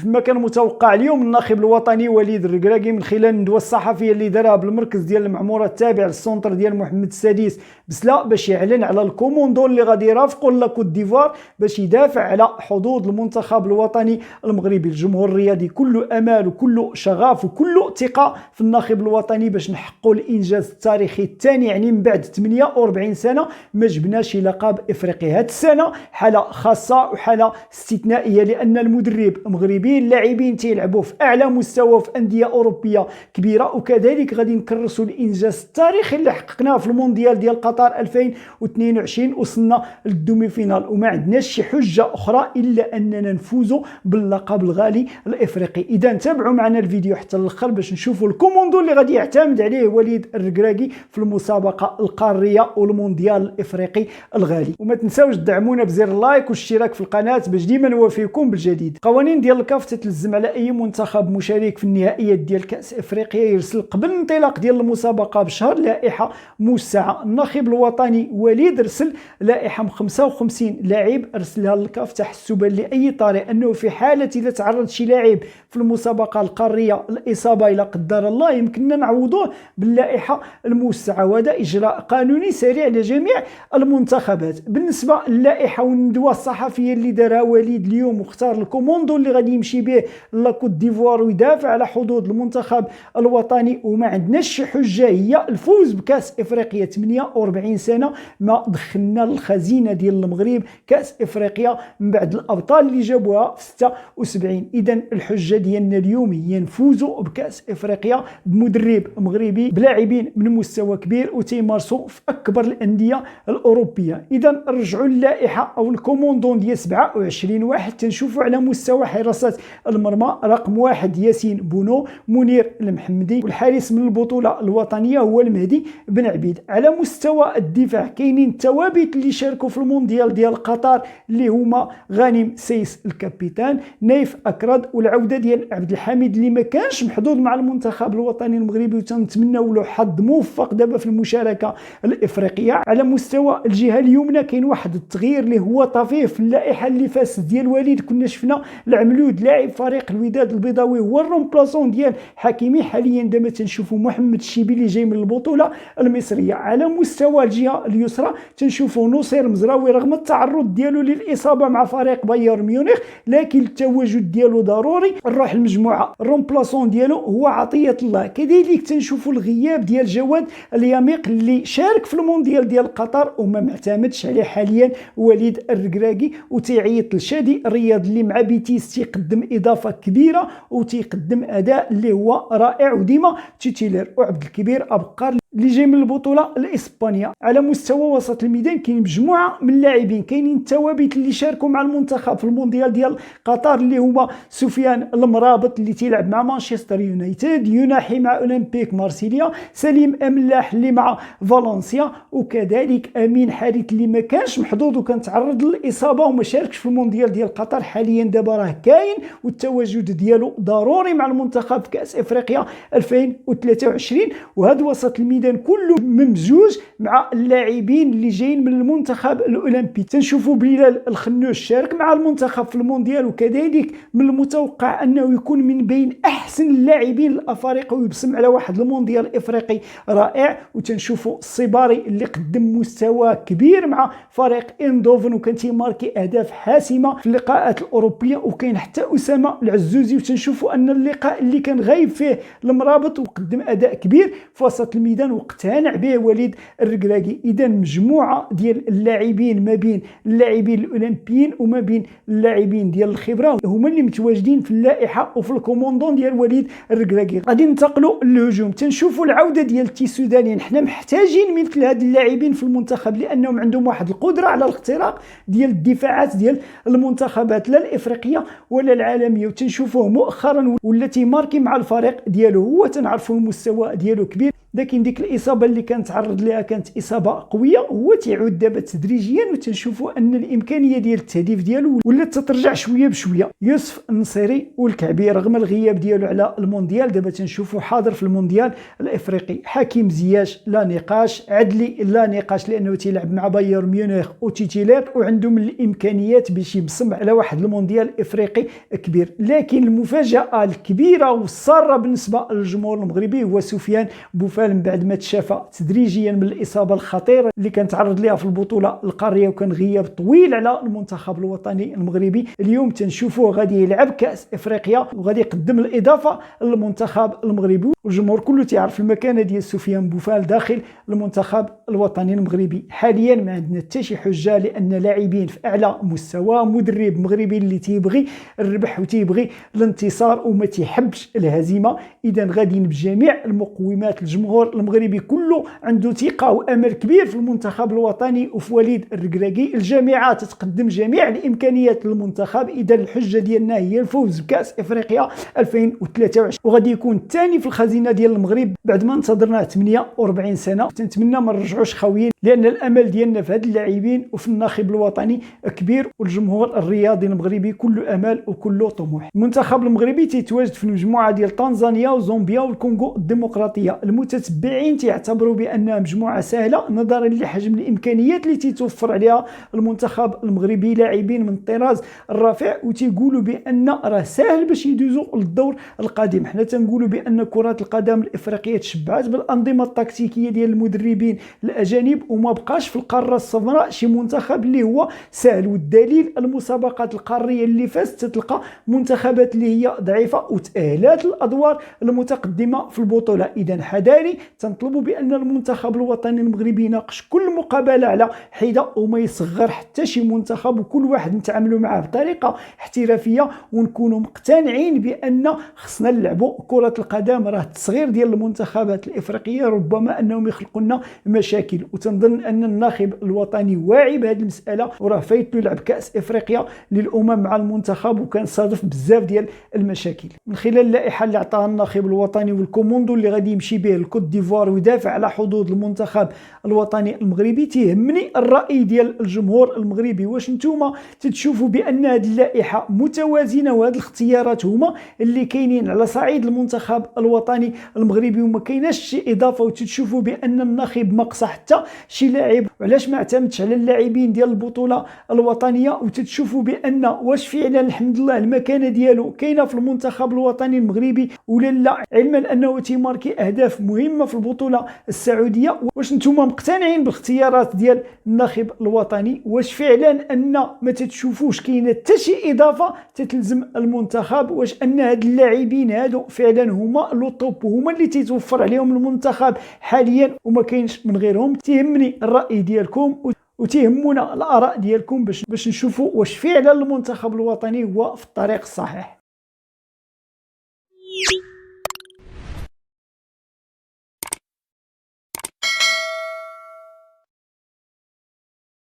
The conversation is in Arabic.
كما كان متوقع اليوم الناخب الوطني وليد الركراكي من خلال الندوه الصحفيه اللي دارها بالمركز ديال المعموره التابع للسونتر ديال محمد السادس بسلا باش يعلن على الكوموندو اللي غادي يرافقوا لاكوت ديفوار باش يدافع على حظوظ المنتخب الوطني المغربي. الجمهور الرياضي كله امال وكله شغف وكله ثقه في الناخب الوطني باش نحققوا الانجاز التاريخي الثاني، يعني من بعد 48 سنه ما جبناش لقب افريقي. هذه السنه حاله خاصه وحاله استثنائيه لان المدرب مغربي، اللاعبين تيلعبوا في اعلى مستوى في انديه اوروبيه كبيره، وكذلك غادي نكرسوا الانجاز التاريخي اللي حققناه في المونديال ديال قطر 2022 وصلنا للدومي فينال وما عندناش شي حجه اخرى الا اننا نفوزوا باللقب الغالي الافريقي. اذا تابعوا معنا الفيديو حتى الاخر باش نشوفوا الكوموندو اللي غادي يعتمد عليه وليد الركراكي في المسابقه القاريه والمونديال الافريقي الغالي. وما تنساوش تدعمونا بزر اللايك والاشتراك في القناه باش ديما نوافيكم بالجديد. قوانين ديال الكاف تتلزم على اي منتخب مشارك في النهائيات ديال كاس افريقيا يرسل قبل الانطلاق ديال المسابقه بشهر لائحه موسعه. الناخب الوطني وليد رسل لائحه 55 لاعب ارسلها للكاف تحسبا لاي طارئ انه في حاله اذا تعرض شي لاعب في المسابقه القاريه الاصابه الى قدر الله يمكننا نعوضوه باللائحه الموسعه، وهذا اجراء قانوني سريع لجميع المنتخبات. بالنسبه للائحه والندوه الصحفيه اللي دارها وليد اليوم واختار الكوموندو اللي غادي يمشي به لاكوت ديفوار ويدافع على حظوظ المنتخب الوطني وما عندناش شي حجه هي الفوز بكاس افريقيا. 48 سنه ما دخلنا للخزينه ديال المغرب كاس افريقيا من بعد الابطال اللي جابوها في 76. اذا الحجه ديالنا اليوم هي نفوزوا بكاس افريقيا بمدرب مغربي بلاعبين من مستوى كبير وتيمارسوا في اكبر الانديه الاوروبيه. اذا رجعوا اللائحه او الكوموندون ديال 27 واحد تنشوفوا على مستوى حراسات المرمى رقم 1 ياسين بونو، منير المحمدي، والحارس من البطوله الوطنيه هو المهدي بن عبيد. على مستوى الدفاع كاينين الثوابت اللي شاركوا في المونديال ديال قطر اللي هما غانم سيس الكابيتان، نايف اكرد، والعوده ديال عبد الحميد اللي ما كانش محظوظ مع المنتخب الوطني المغربي وتنتمناو له حظ موفق دابا في المشاركه الافريقيه. على مستوى الجهه اليمنى كاين واحد التغيير اللي هو طفيف في اللائحه اللي فاست ديال وليد. كنا شفنا العملود لاعب فريق الوداد البيضاوي هو الرومبلاسون ديال حكيمي، حاليا دابا تنشوفوا محمد الشيبيلي جاي من البطوله المصريه. على مستوى الجهه اليسرى تنشوفوا نصير مزراوي رغم التعرض ديالو للاصابه مع فريق بايرن ميونخ لكن التواجد ديالو ضروري. نروح المجموعه الرومبلاسون ديالو هو عطيه الله. كذلك تنشوفوا الغياب ديال جواد اليميق اللي شارك في المونديال ديال قطر وما معتمدش عليه حاليا وليد الركراكي وتيعيط لشادي الرياض اللي مع بيتيس تيقدم اضافه كبيره وتيقدم اداء اللي هو رائع وديما تيتيلر. وعبد الكبير ابقار اللي جاي من البطوله الاسبانيه. على مستوى وسط الميدان كاين مجموعه من اللاعبين كاينين الثوابت اللي شاركوا مع المنتخب في المونديال ديال قطر اللي هما سفيان المرابط اللي تيلعب مع مانشستر يونايتد، يناحي مع اولمبيك مارسيليا، سليم املاح اللي مع فالنسيا، وكذلك امين حارث اللي ما كانش محظوظ وكان تعرض للاصابه وما شاركش في المونديال ديال قطر. حاليا دابا راه كاين والتواجد ديالو ضروري مع المنتخب في كاس افريقيا 2023. وهذا وسط الميدان كله ممزوج مع اللاعبين اللي جايين من المنتخب الاولمبي. تنشوفوا بلال الخنوش شارك مع المنتخب في المونديال وكذلك من المتوقع انه يكون من بين احسن اللاعبين الافارقه ويبصم على واحد المونديال افريقي رائع. وتنشوفوا الصباري اللي قدم مستوى كبير مع فريق اندوفن وكان تيماركي اهداف حاسمه في اللقاءات الاوروبيه، وكاين حتى اسامه العزوزي. وتنشوفوا ان اللقاء اللي كان غايب فيه المرابط وقدم اداء كبير في وسط الميدان واقتنع به وليد الركراكي. اذا مجموعه ديال اللاعبين ما بين اللاعبين الاولمبيين وما بين اللاعبين ديال الخبره هما اللي متواجدين في اللائحه وفي الكوموندون ديال وليد الركراكي. غادي ننتقلوا للهجوم. تنشوفوا العوده ديال التيسودانيين. حنا محتاجين مثل هاد اللاعبين في المنتخب لانهم عندهم واحد القدره على الاختراق ديال الدفاعات ديال المنتخبات لا الافريقيه ولا العالميه. وتنشوفوه مؤخرا والتي ماركي مع الفريق ديالو هو تنعرفوا المستوى ديالو كبير. لكن ديك الاصابه اللي كان تعرض لها كانت اصابه قويه، هو تيعود دابا تدريجيا وتنشوفوا ان الامكانيه ديال التهديف ديالو ولات تترجع شويه بشويه. يوسف النصيري والكعبي رغم الغياب ديالو على المونديال دابا تنشوفوا حاضر في المونديال الافريقي. حكيم زياش لا نقاش، عدلي لا نقاش لانه تيلعب مع بايرن ميونخ وتيتيلير وعنده من الامكانيات باش يبصم على واحد المونديال افريقي كبير. لكن المفاجاه الكبيره والساره بالنسبه للجمهور المغربي هو سفيان بوفال من بعد ما تشافى تدريجيا من الاصابه الخطيره اللي كان تعرض لها في البطوله القاريه وكان غياب طويل على المنتخب الوطني المغربي. اليوم تنشوفوه غادي يلعب كاس افريقيا وغادي يقدم الاضافه للمنتخب المغربي، والجمهور كله تعرف المكانه ديال سفيان بوفال داخل المنتخب الوطني المغربي. حاليا ما عندنا حتى شي حجه لان لاعبين في اعلى مستوى، مدرب مغربي اللي تيبغي الربح وتيبغي الانتصار وما تيحبش الهزيمه. اذا غادي بجميع المقومات الجمهور المغربي كله عنده ثقه وامل كبير في المنتخب الوطني وفي وليد الركراكي. الجامعات تقدم جميع الامكانيات للمنتخب، اذا الحجه ديالنا هي الفوز بكاس افريقيا 2023 وغادي يكون الثاني في الخزينه ديال المغرب بعد ما انتظرنا 48 سنه. تنتمنى ما نرجعوش خاويين لان الامل ديالنا في هاد اللاعبين وفي الناخب الوطني كبير، والجمهور الرياضي المغربي كله امال وكله طموح. المنتخب المغربي تيتواجد في المجموعه ديال تنزانيا وزامبيا والكونغو الديمقراطيه. المتتبعين تعتبروا بانها مجموعه سهله نظرا لحجم الامكانيات اللي تتوفر عليها المنتخب المغربي، لاعبين من الطراز الرفيع، وتيقولوا بان راه سهل باش يدوزوا للدور القادم. حنا تنقولوا بان كره القدم الافريقيه تشبعت بالانظمه التكتيكيه ديال المدربين الاجانب وما بقاش في القاره السمراء شي منتخب اللي هو سهل، والدليل المسابقات القاريه اللي فازت تلقى منتخبات اللي هي ضعيفه وتاهلات الادوار المتقدمه في البطوله. اذا حذاري تنطلبوا بان المنتخب الوطني المغربي يناقش كل مقابله على حده وما يصغر حتى شي منتخب، وكل واحد نتعاملوا معه بطريقه احترافيه ونكونوا مقتنعين بان خصنا نلعبوا كره القدم. راه التصغير ديال المنتخبات الافريقيه ربما انهم يخلقوا لنا مشاكل، وتنظن ان الناخب الوطني واعي بهذه المساله وراه فايت له يلعب كاس افريقيا للامم مع المنتخب وكان صادف بزاف ديال المشاكل. من خلال اللائحه اللي عطاها الناخب الوطني والكوموندو اللي غادي يمشي به الكوت ديفوار ويدافع على حظوظ المنتخب الوطني المغربي، تيهمني الراي ديال الجمهور المغربي. واش نتوما تتشوفوا بان هذه اللائحه متوازنه وهذه الاختيارات هما اللي كاينين على صعيد المنتخب الوطني المغربي وما كايناش شي اضافه، وتتشوفوا بان الناخب ما قصى حتى شي لاعب؟ وعلاش ما اعتمدش على اللاعبين ديال البطوله الوطنيه؟ وتتشوفوا بان واش فعلا الحمد لله المكانه ديالو كاينه في المنتخب الوطني المغربي ولا لا، علما انه تيماركي اهداف مهمه في البطوله السعوديه؟ واش نتوما مقتنعين بالاختيارات ديال الناخب الوطني؟ واش فعلا ان ما تتشوفوش كاينه حتى شي اضافه تتلزم المنتخب؟ واش ان هاد اللاعبين هادو فعلا هما لو توب وهما اللي تيتوفر عليهم المنتخب حاليا وما كاينش من غيرهم؟ تيهمني الراي ديالكم وتيهمونا الاراء ديالكم باش نشوفوا واش فعلا المنتخب الوطني هو في الطريق الصحيح.